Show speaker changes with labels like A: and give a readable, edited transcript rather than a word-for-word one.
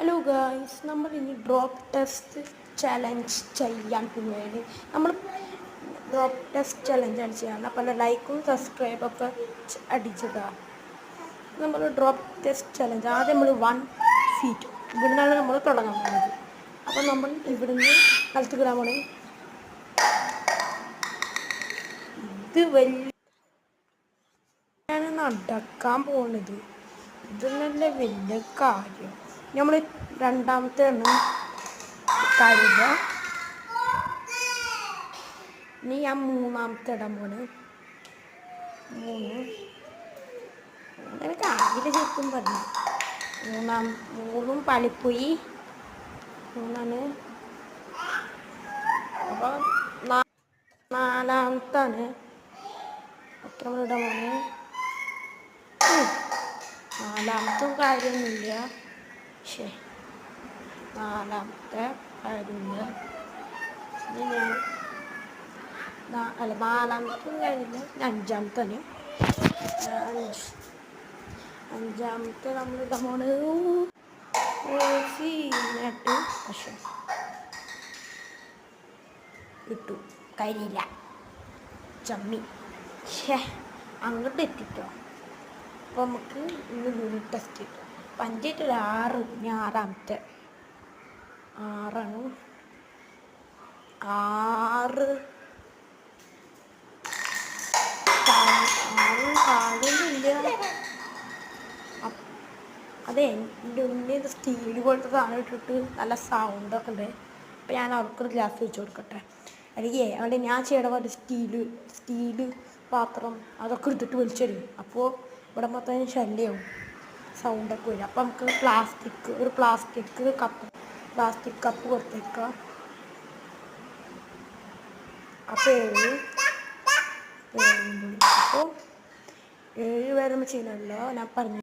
A: Hello guys, നമ്മൾ ഇനി drop test challenge ചെയ്യാൻ പോവുകയാണ്. നമ്മൾ ഡ്രോപ്പ് ടെസ്റ്റ് ചലഞ്ചാണ് ചെയ്യാൻ. അപ്പോൾ ലൈക്കും സബ്സ്ക്രൈബൊക്കെ അടിച്ചതാണ്. നമ്മൾ ഡ്രോപ്പ് ടെസ്റ്റ് ചലഞ്ച് ആദ്യം നമ്മൾ 1 ഫീറ്റ് ഇവിടുന്നാണ് നമ്മൾ തുടങ്ങാൻ പോകുന്നത്. അപ്പോൾ നമ്മൾ ഇവിടുന്ന് കളിച്ചിടാൻ പോണേ. ഇത് വലിയ നടക്കാൻ പോകുന്നത് ഇത് നല്ല വലിയ കാര്യം. നമ്മൾ രണ്ടാമത്തെ കരുത. ഇനി ഞാൻ മൂന്നാമത്തെ ഇടാൻ പോണ്. എനിക്ക് ആദ്യം ശരിക്കും പറഞ്ഞു മൂന്നും പളിപ്പോയി. മൂന്നാണ്. അപ്പോൾ നാലാമത്താണ് അത്ര ഇടാൻ പോണ്. നാലാമത്തും കാര്യമൊന്നുമില്ല. നാലാമത്തെ കാര്യമില്ല. ഇനി ഞാൻ നാലാമത്തും കാര്യമില്ല. അഞ്ചാമത്താണ്. അഞ്ചാമത്തെ നമ്മൾ ഇടാൻ പോണ്. പക്ഷെ ഇട്ടു കരിയില്ല. ചമ്മി അങ്ങോട്ട് എത്തിട്ടോ. അപ്പോൾ നമുക്ക് ഇന്ന് യൂണിറ്റ് ടെസ്റ്റ് കിട്ടും. 5 × 6. ഇനി ആറാമത്തെ 6ആണ്. 6 കാണുന്നില്ല. അതെ, എൻ്റെ ഉള്ളിൽ സ്റ്റീൽ പോലത്തെ സാധനം ഇട്ടിട്ട് നല്ല സൗണ്ടൊക്കെ ഉണ്ട്. അപ്പോൾ ഞാൻ അവർക്കൊരു ഗ്ലാസ് വെച്ച് കൊടുക്കട്ടെ. അല്ലെങ്കിൽ അവിടെ ഞാൻ ചെയ്യണ പോലെ സ്റ്റീല് പാത്രം അതൊക്കെ എടുത്തിട്ട് വലിച്ചെറിയും. അപ്പോൾ ഇവിടെ മൊത്തം ശല്യമാവും, സൗണ്ടൊക്കെ വരും. അപ്പോൾ നമുക്ക് ഒരു പ്ലാസ്റ്റിക് കപ്പ് കൊടുത്തേക്കാം. അപ്പോൾ 7 വരുമ്പോൾ ചെയ്യുന്നല്ലോ ഞാൻ പറഞ്ഞു.